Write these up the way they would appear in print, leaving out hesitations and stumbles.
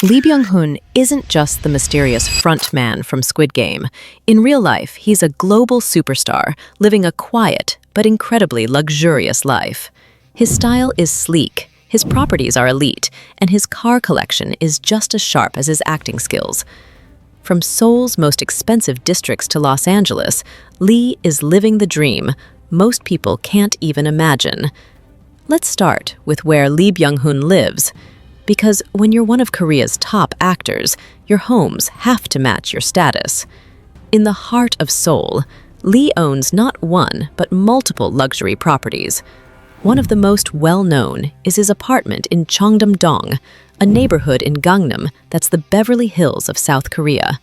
Lee Byung-hun isn't just the mysterious front man from Squid Game. In real life, he's a global superstar, living a quiet but incredibly luxurious life. His style is sleek, his properties are elite, and his car collection is just as sharp as his acting skills. From Seoul's most expensive districts to Los Angeles, Lee is living the dream most people can't even imagine. Let's start with where Lee Byung-hun lives. Because when you're one of Korea's top actors, your homes have to match your status. In the heart of Seoul, Lee owns not one, but multiple luxury properties. One of the most well-known is his apartment in Cheongdam-dong, a neighborhood in Gangnam that's the Beverly Hills of South Korea.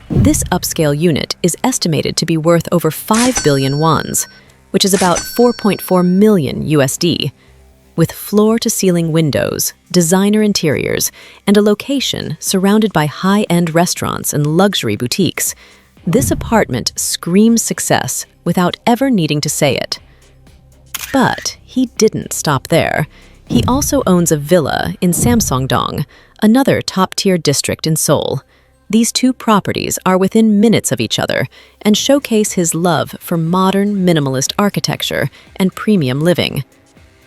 This upscale unit is estimated to be worth over 5 billion wons, which is about 4.4 million USD. With floor-to-ceiling windows, designer interiors, and a location surrounded by high-end restaurants and luxury boutiques, this apartment screams success without ever needing to say it. But he didn't stop there. He also owns a villa in Samsung-dong, another top-tier district in Seoul. These two properties are within minutes of each other and showcase his love for modern minimalist architecture and premium living.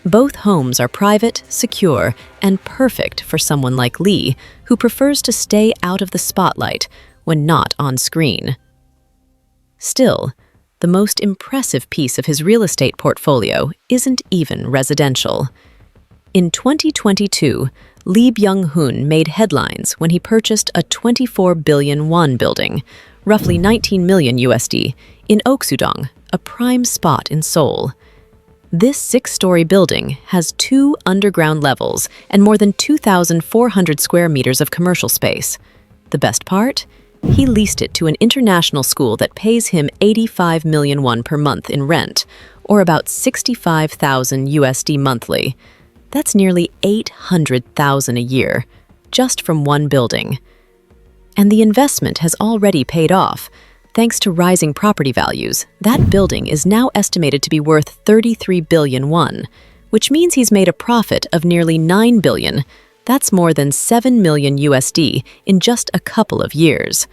Both homes are private, secure, and perfect for someone like Lee, who prefers to stay out of the spotlight when not on screen. Still, the most impressive piece of his real estate portfolio isn't even residential. In 2022, Lee Byung-hun made headlines when he purchased a 24 billion won building, roughly 19 million USD, in Oksudong, a prime spot in Seoul. This 6-story building has 2 underground levels and more than 2,400 square meters of commercial space. The best part? He leased it to an international school that pays him 85 million won per month in rent, or about 65,000 USD monthly. That's nearly 800,000 a year, just from one building. And the investment has already paid off. Thanks to rising property values, that building is now estimated to be worth 33 billion won, which means he's made a profit of nearly 9 billion. That's more than 7 million USD in just a couple of years.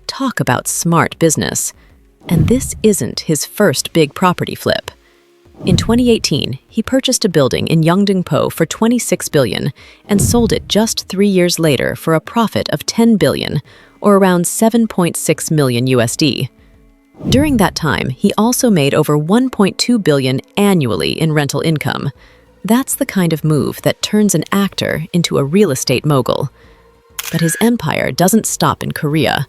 Talk about smart business. And this isn't his first big property flip. In 2018, he purchased a building in Yeongdeungpo for 26 billion and sold it just 3 years later for a profit of 10 billion, or around 7.6 million USD. During that time, he also made over 1.2 billion annually in rental income. That's the kind of move that turns an actor into a real estate mogul. But his empire doesn't stop in Korea.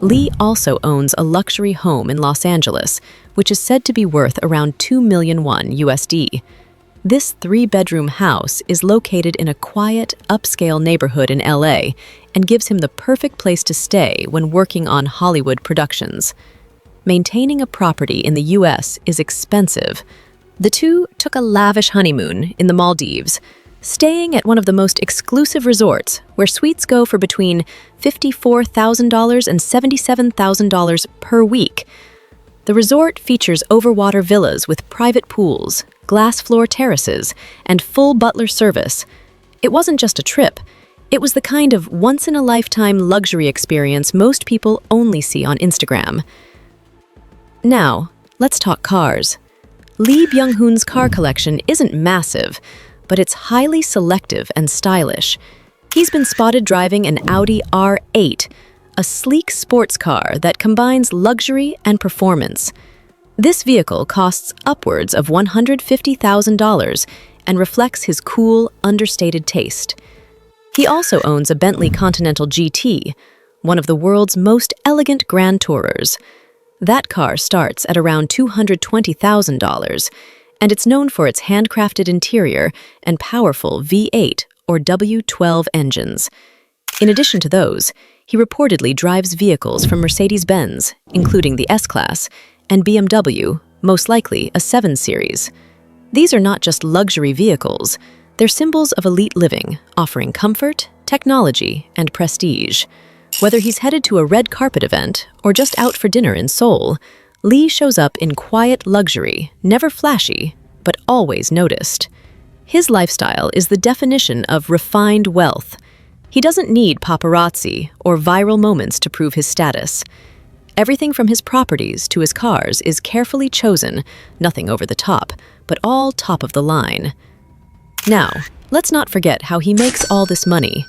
Lee also owns a luxury home in Los Angeles, which is said to be worth around 2 million won USD. This 3-bedroom house is located in a quiet, upscale neighborhood in LA and gives him the perfect place to stay when working on Hollywood productions. Maintaining a property in the US is expensive. The two took a lavish honeymoon in the Maldives, staying at one of the most exclusive resorts where suites go for between $54,000 and $77,000 per week. The resort features overwater villas with private pools, glass floor terraces, and full butler service. It wasn't just a trip. It was the kind of once-in-a-lifetime luxury experience most people only see on Instagram. Now, let's talk cars. Lee Byung-hun's car collection isn't massive, but it's highly selective and stylish. He's been spotted driving an Audi R8, a sleek sports car that combines luxury and performance. This vehicle costs upwards of $150,000 and reflects his cool, understated taste. He also owns a Bentley Continental GT, one of the world's most elegant grand tourers. That car starts at around $220,000, and it's known for its handcrafted interior and powerful V8 or W12 engines. In addition to those, he reportedly drives vehicles from Mercedes-Benz, including the S-Class, and BMW, most likely a 7 Series. These are not just luxury vehicles, they're symbols of elite living, offering comfort, technology, and prestige. Whether he's headed to a red carpet event or just out for dinner in Seoul, Lee shows up in quiet luxury, never flashy, but always noticed. His lifestyle is the definition of refined wealth. He doesn't need paparazzi or viral moments to prove his status. Everything from his properties to his cars is carefully chosen, nothing over the top, but all top of the line. Now, let's not forget how he makes all this money.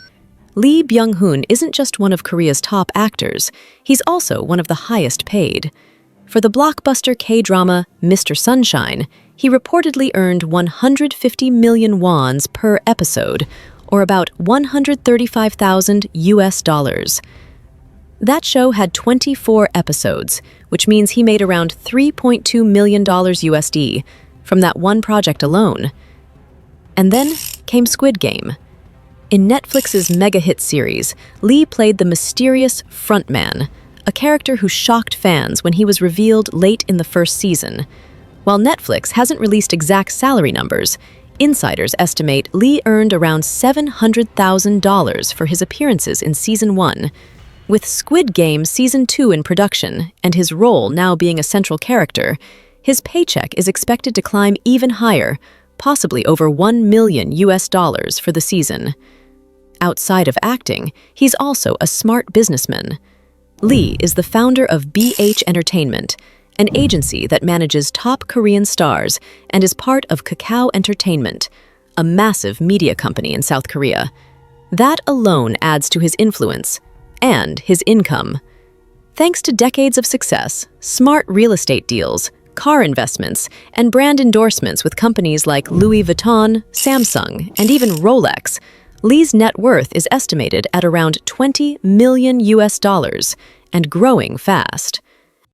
Lee Byung-hun isn't just one of Korea's top actors, he's also one of the highest paid. For the blockbuster K-drama Mr. Sunshine, he reportedly earned 150 million wons per episode, or about 135,000 US dollars. That show had 24 episodes, which means he made around $3.2 million USD from that one project alone. And then came Squid Game. In Netflix's mega-hit series, Lee played the mysterious frontman, a character who shocked fans when he was revealed late in the first season. While Netflix hasn't released exact salary numbers, insiders estimate Lee earned around $700,000 for his appearances in Season 1. With Squid Game Season 2 in production and his role now being a central character, his paycheck is expected to climb even higher, possibly over $1 million US dollars for the season. Outside of acting, he's also a smart businessman. Lee is the founder of BH Entertainment, an agency that manages top Korean stars and is part of Kakao Entertainment, a massive media company in South Korea. That alone adds to his influence and his income. Thanks to decades of success, smart real estate deals, car investments, and brand endorsements with companies like Louis Vuitton, Samsung, and even Rolex, Lee's net worth is estimated at around 20 million US dollars and growing fast.